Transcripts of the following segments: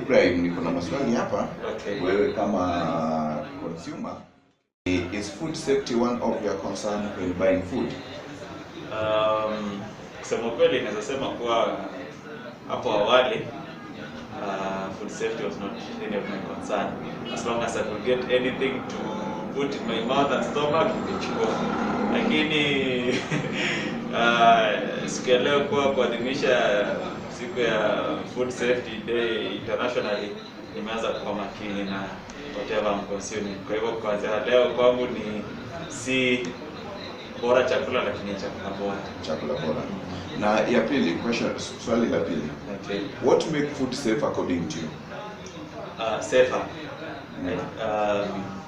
Ibrahim, niko na maswali hapa. Okay. Wewe kama consumer, is food safety one of your concern when buying food? Kusema kweli naweza sema kuwa hapo awali food safety was not any of my concern. As long as I could get anything to put in my mouth and stomach, nichukua. Lakini siku ya leo kwa kuadhimisha siku ya Food Safety Day internationally, nimeanza kuwa makini na whatever I'm consuming. Kwa hivyo kuanzia leo kwangu ni si bora chakula, lakini chakula bora. Chakula bora. Na ya pili, swali la pili. Okay. What make food safe according to you? Safer.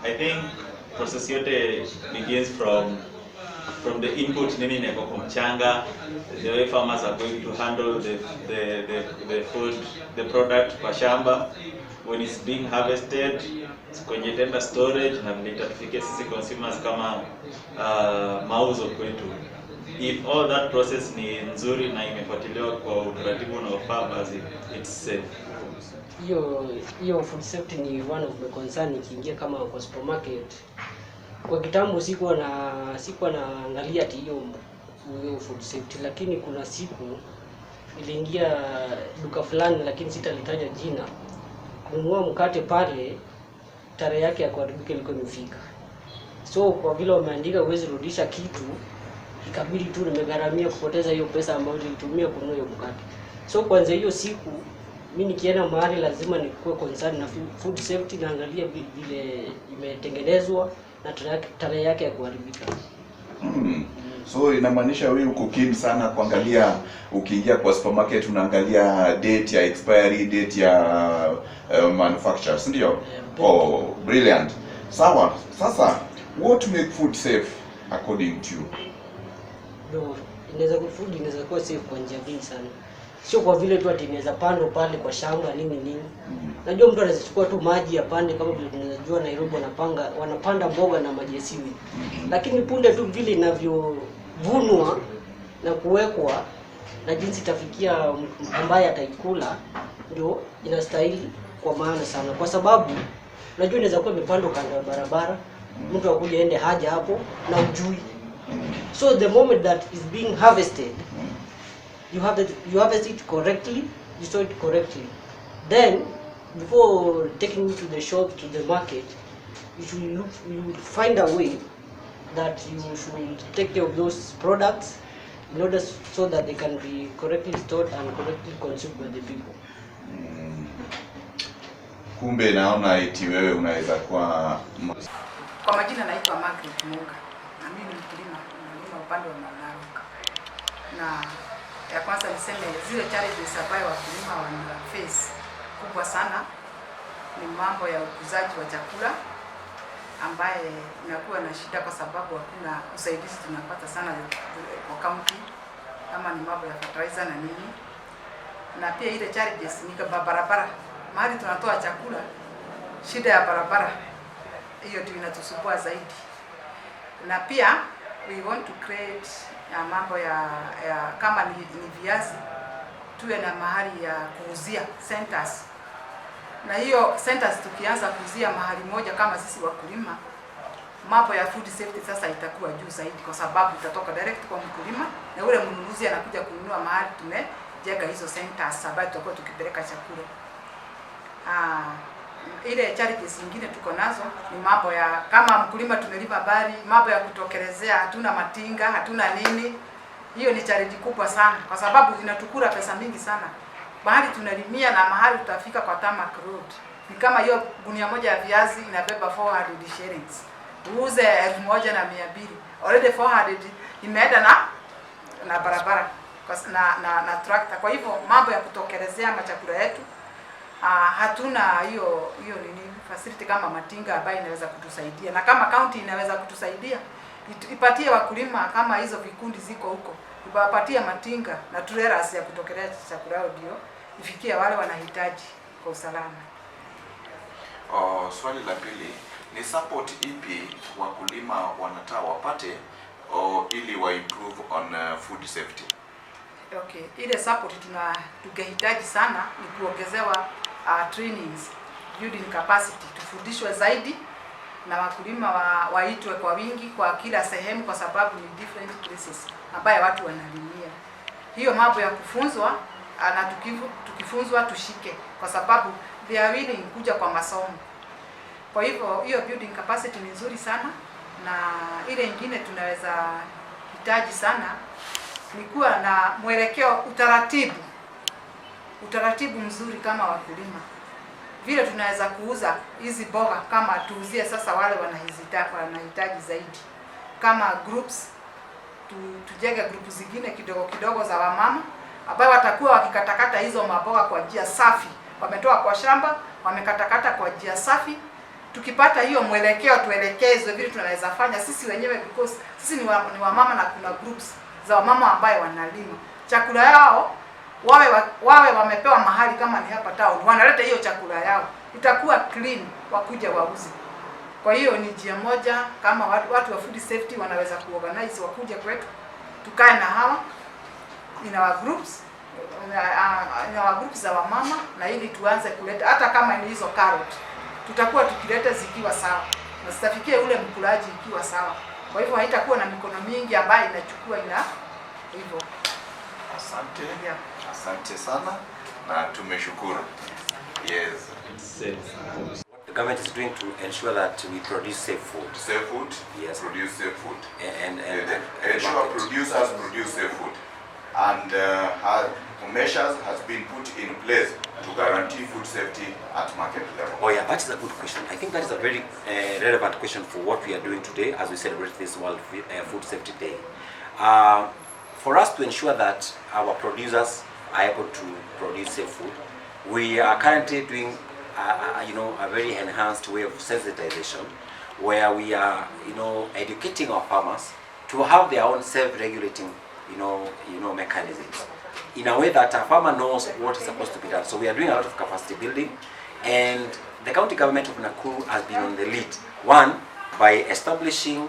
I think process yote begins from the input nini inako kwa mchanga, the way farmers are going to handle the food, the product kwa shamba, when it's being harvested, kwenye tenda storage, na vile itafike sisi consumers kama mauzo kwetu. If all that process ni nzuri na imefuatiliwa kwa utaratibu unaofaa, basi it's safe. Hiyo food safety ni one of the concern. Ikiingia kama kwa supermarket, kwa kitambo sikuwa naangalia ati hiyo food safety, lakini kuna siku iliingia duka fulani, lakini sitalitaja jina, kununua mkate pale, tarehe yake ya kuharibika ilikuwa imefika. So kwa vile wameandika huwezi rudisha kitu, ikabidi tu nimegharamia kupoteza hiyo pesa ambayo nilitumia kununua hiyo mkate. So kwanza hiyo siku mimi nikienda mahali lazima nikuwe concern na food safety, naangalia vile imetengenezwa na tarehe yake ya kuharibika. So inamaanisha wewe uko keen sana kuangalia, ukiingia kwa supermarket unaangalia date ya expiry, date ya manufacture, si ndio? Oh, brilliant. Sawa. Sasa what make food safe according to you? Food inaweza kuwa safe kwa njia nyingi sana. Sio kwa vile tu ati inaweza pandwa pale kwa shamba nini. Najua mtu anaweza chukua tu maji ya pande, kama vile tunajua Nairobi wanapanda mboga na maji ya siwi. Lakini punde tu vile inavyovunwa na kuwekwa na jinsi itafikia ambaye ataikula, ndio inastahili kwa maana sana, kwa sababu najua inaweza kuwa imepandwa kando ya barabara, mtu akuja ende haja hapo na ujui. So the moment that is being harvested, you harvest it correctly, you store it correctly. Then before taking it to the shop, to the market, you find a way that you should take care of those products in order so that they can be correctly stored and correctly consumed by the people. Kumbe naona eti wewe unaweza kwa majina naitwa Margaret Munga. Na mimi ni mkulima upande wa Nakuru. Na ya kwanza niseme zile challenges ambayo wakulima wana face kubwa sana ni mambo ya ukuzaji wa chakula, ambaye inakuwa na shida kwa sababu hakuna usaidizi tunapata sana kwa county, kama ni mambo ya fertilizer na nini. Na pia ile challenges ni kama barabara, mahali tunatoa chakula, shida ya barabara hiyo ndio inatusumbua zaidi. Na pia we want to create mambo ya kama ni viazi, tuwe na mahali ya kuuzia centers. Na hiyo centers tukianza kuuzia mahali moja kama sisi wakulima, mambo ya food safety sasa itakuwa juu zaidi, kwa sababu itatoka direct kwa mkulima na ule mnunuzi anakuja kununua mahali tumejenga hizo centers ambazo tutakuwa tukipeleka chakula. Ile challenges nyingine tuko nazo ni mambo ya kama mkulima tumelima bari, mambo ya kutokelezea, hatuna matinga, hatuna nini. Hiyo ni challenge kubwa sana, kwa sababu inatukura pesa mingi sana. Mahali tunalimia na mahali tutafika kwa tarmac road, ni kama hiyo gunia moja ya viazi inabeba 400 shillings, uuze 1200. Already 400 imeenda na barabara na tractor. Kwa hivyo mambo ya kutokelezea machakula yetu, hatuna hiyo nini facility kama matinga ambayo inaweza kutusaidia. Na kama county inaweza kutusaidia, ipatie wakulima kama hizo vikundi ziko huko, ipatie matinga na trailers ya kutokeleza chakula yao, ndio ifikie wale wanahitaji kwa usalama. Swali la pili ni support ipi wakulima wanataka wapate ili wa improve on food safety? Okay, ile support tungehitaji sana ni kuongezewa trainings, building capacity, tufundishwe zaidi na wakulima waitwe kwa wingi kwa kila sehemu, kwa sababu ni different places ambayo watu wanalimia. Hiyo mambo ya kufunzwa na tukifunzwa tushike, kwa sababu they are willing kuja kwa masomo. Kwa hivyo hiyo building capacity ni nzuri sana, na ile nyingine tunaweza hitaji sana ni kuwa na mwelekeo, utaratibu mzuri kama wakulima, vile tunaweza kuuza hizi boga, kama tuuzie sasa wale wanahitaji zaidi, kama groups tujenge group zingine kidogo kidogo za wamama ambao watakuwa wakikatakata hizo maboga kwa njia safi, wametoa kwa shamba wamekatakata kwa njia safi. Tukipata hiyo mwelekeo, tuelekezwe vile tunaweza fanya sisi wenyewe, because sisi ni wamama na kuna groups za wamama ambao wanalima chakula yao, wawe wamepewa mahali kama ni hapa town, wanaleta hiyo chakula yao, itakuwa clean, wakuja wauze. Kwa hiyo ni njia moja kama watu wa food safety wanaweza kuorganize, wakuja kwetu tukae na hawa in our groups za wamama, na ili tuanze kuleta hata kama ni hizo carrot tutakuwa tukileta zikiwa sawa na zitafikia ule mkulaji ikiwa sawa. Kwa hivyo haitakuwa na mikono mingi ambayo inachukua hivyo. Asante. Yeah. Asante sana na tumeshukuru. Yes. What the government is doing to ensure that we produce safe food. Safe food? Yes. Produce safe food. And ensure producers produce safe food. And measures has been put in place to guarantee food safety at market level. Oh yeah, that is a good question. I think that is a very relevant question for what we are doing today as we celebrate this World Food Safety Day. For us to ensure that our producers are able to produce safe food, we are currently doing a very enhanced way of sensitization, where we are educating our farmers to have their own self-regulating mechanisms, in a way that a farmer knows what is supposed to be done. So we are doing a lot of capacity building, and the county government of Nakuru has been on the lead. One, by establishing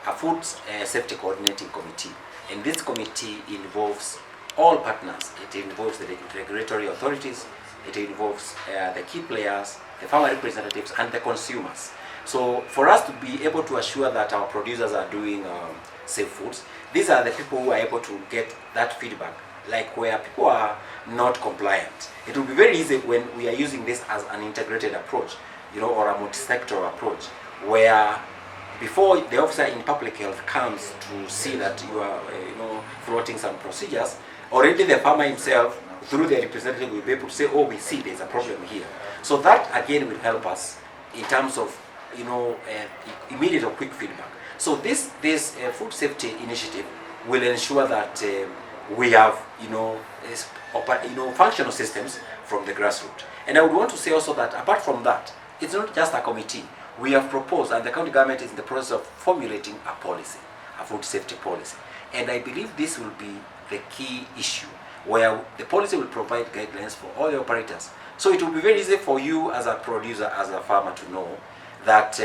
a food safety coordinating committee, and this committee involves all partners. It involves the regulatory authorities, it involves the key players, the farmer representatives, and the consumers. So for us to be able to assure that our producers are doing safe foods, these are the people who are able to get that feedback, like where people are not compliant. It will be very easy when we are using this as an integrated approach, or a multi-sectoral approach, where before the officer in public health comes to see that you are floating some procedures, already the farmer himself, through the representative, will be able to say, oh, we see there's a problem here. So that again will help us in terms of immediate or quick feedback. So this food safety initiative will ensure that we have functional systems from the grassroots. And I would want to say also that apart from that, it's not just a committee. We have proposed, and the county government is in the process of formulating a policy, a food safety policy. And I believe this will be the key issue, where the policy will provide guidelines for all the operators. So it will be very easy for you as a producer, as a farmer, to know that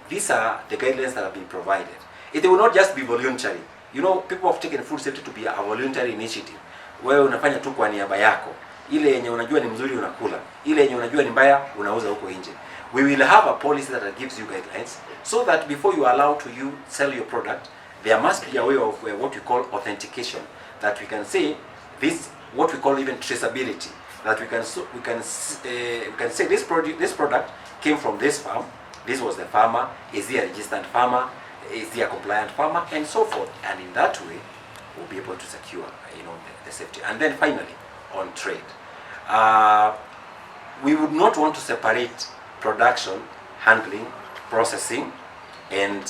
these are the guidelines that have been provided. It will not just be voluntary. People have taken food safety to be a voluntary initiative. Wewe unafanya tu kwa niaba yako. Ile yenye unajua ni mzuri unakula. Ile yenye unajua ni mbaya unauza huko nje. We will have a policy that gives you guidelines, so that before you allow to sell your product, there must be a way of what we call authentication, that we can say this, what we call even traceability, that we can say this product came from this farm, this was the farmer, is he a registered farmer, is he a compliant farmer, and so forth. And in that way, we'll be able to secure the safety. And then finally, on trade, we would not want to separate production, handling, processing, and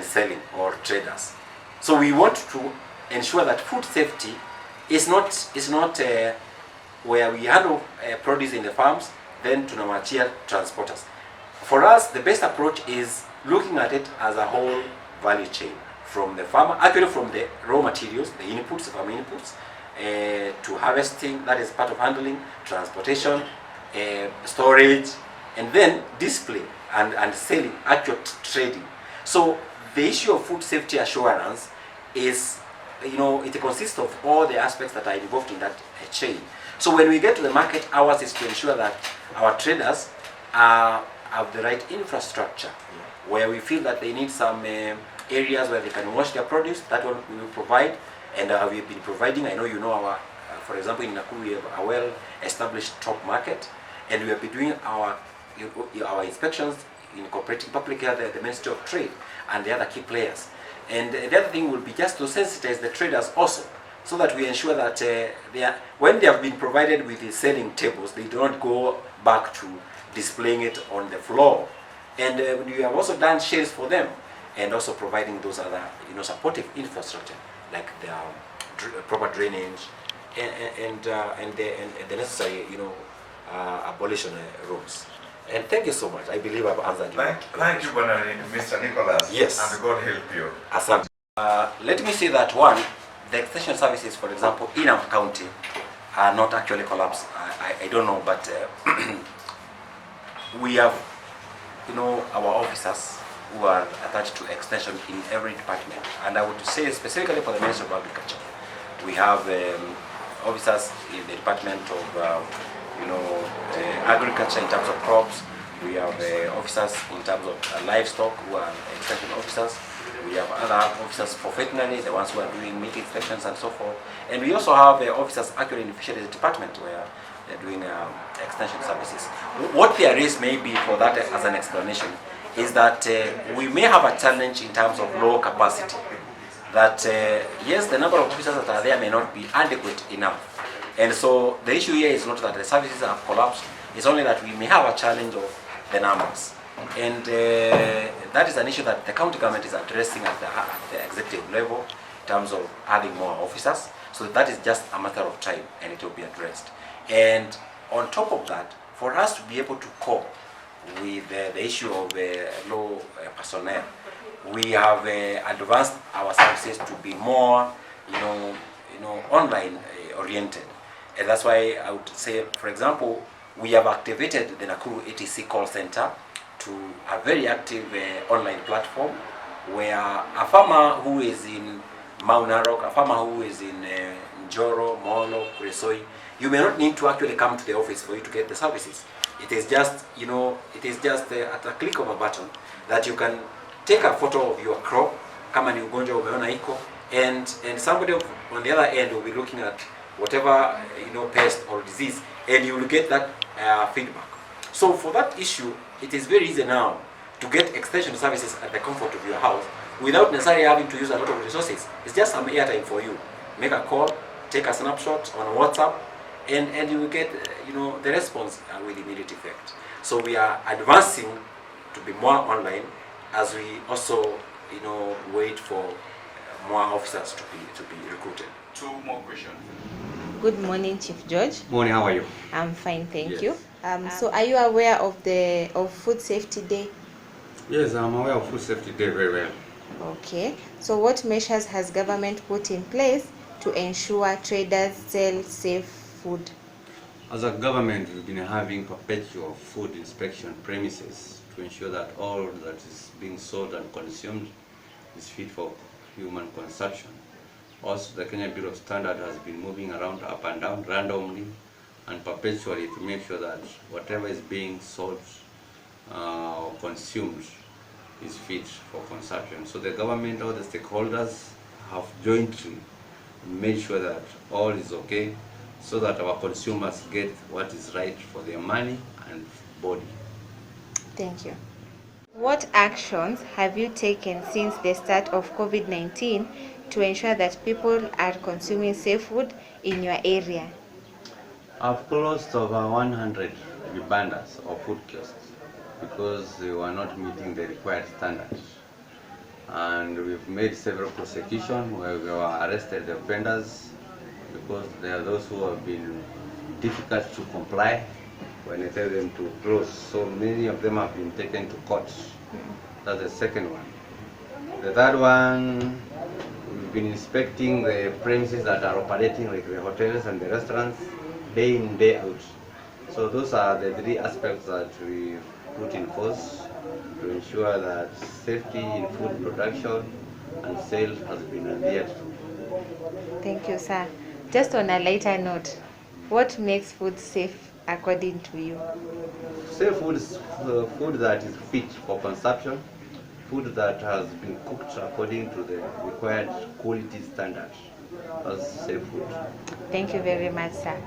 selling, or traders. So we want to ensure that food safety is not where we handle produce in the farms, then tunawachia transporters. For us, the best approach is looking at it as a whole value chain, from the farmer, actually from the raw materials, the inputs, the farm inputs, to harvesting, that is part of handling, transportation, storage, and then display and selling, actual trading. So the issue of food safety assurance is, it consists of all the aspects that are involved in that chain. So when we get to the market, ours is to ensure that our traders have the right infrastructure, where we feel that they need some areas where they can wash their produce. That one we will provide, and we've been providing. I know you know our, for example, in Nakuru we have a well-established top market, and we have been doing our inspections, incorporating public health, the Ministry of Trade, and the other key players. And the other thing will be just to sensitize the traders also, so that we ensure that when they have been provided with the selling tables, they do not go back to displaying it on the floor. And we have also done shades for them, and also providing those other supportive infrastructure like the proper drainage and the necessary abolition rooms. And thank you so much. I believe I've answered you. Thank you, Mr. Nicholas. Yes. And God help you. Asante. Let me say that one, the extension services, for example, in our county are not actually collapsed. I don't know, but we have, our officers who are attached to extension in every department. And I would say specifically for the Ministry of Agriculture, we have officers in the Department of agriculture in terms of crops. We have officers in terms of livestock who are extension officers. We have other officers for veterinary, the ones who are doing meat inspections and so forth. And we also have officers actually in the fisheries department where they're doing extension services. What their race may be for that as an explanation is that we may have a challenge in terms of low capacity. That yes, the number of officers that are there may not be adequate enough. And so the issue here is not that the services have collapsed, it's only that we may have a challenge of the numbers. And that is an issue that the county government is addressing at the executive level in terms of having more officers. So that is just a matter of time and it will be addressed. And on top of that, for us to be able to cope with the issue of low personnel, we have advanced our services to be more, online oriented. And that's why I would say, for example, we have activated the Nakuru ATC call center to a very active online platform where a farmer who is in Mount Narok, a farmer who is in Njoro, Molo, Kuresoi, you may not need to actually come to the office for you to get the services. It is just, at a click of a button that you can take a photo of your crop, kama ni ugonjwa umeona iko, and somebody on the other end will be looking at whatever pest or disease, and you will get that feedback. So for that issue, it is very easy now to get extension services at the comfort of your house without necessarily having to use a lot of resources. It's just some airtime for you. Make a call, take a snapshot on WhatsApp, and you will get the response with immediate effect. So we are advancing to be more online as we also wait for more officers to be recruited. Two more questions. Good morning, Chief George. Morning, how are you? I'm fine, thank Yes. you. So are you aware of Food Safety Day? Yes, I'm aware of Food Safety Day very well. Okay. So what measures has government put in place to ensure traders sell safe food? As a government, we've been having perpetual food inspection premises to ensure that all that is being sold and consumed is fit for human consumption. Also, the Kenya Bureau of Standards has been moving around up and down randomly and perpetually to make sure that whatever is being sold or consumed is fit for consumption. So the government, all the stakeholders have jointly made sure that all is okay so that our consumers get what is right for their money and body. Thank you. What actions have you taken since the start of COVID-19 to ensure that people are consuming safe food in your area? I've closed over 100 vibandas or food kiosks because they were not meeting the required standards. And we've made several prosecutions where we have arrested the offenders because there are those who have been difficult to comply when I tell them to close. So many of them have been taken to court. That's the second one. The third one, we've been inspecting the premises that are operating, like the hotels and the restaurants, day in, day out. So those are the three aspects that we put in force to ensure that safety in food production and sale has been adhered to. Thank you, sir. Just on a lighter note, What makes food safe according to you? Safe food is food that is fit for consumption, food that has been cooked according to the required quality standard. That's safe food. Thank you very much, sir.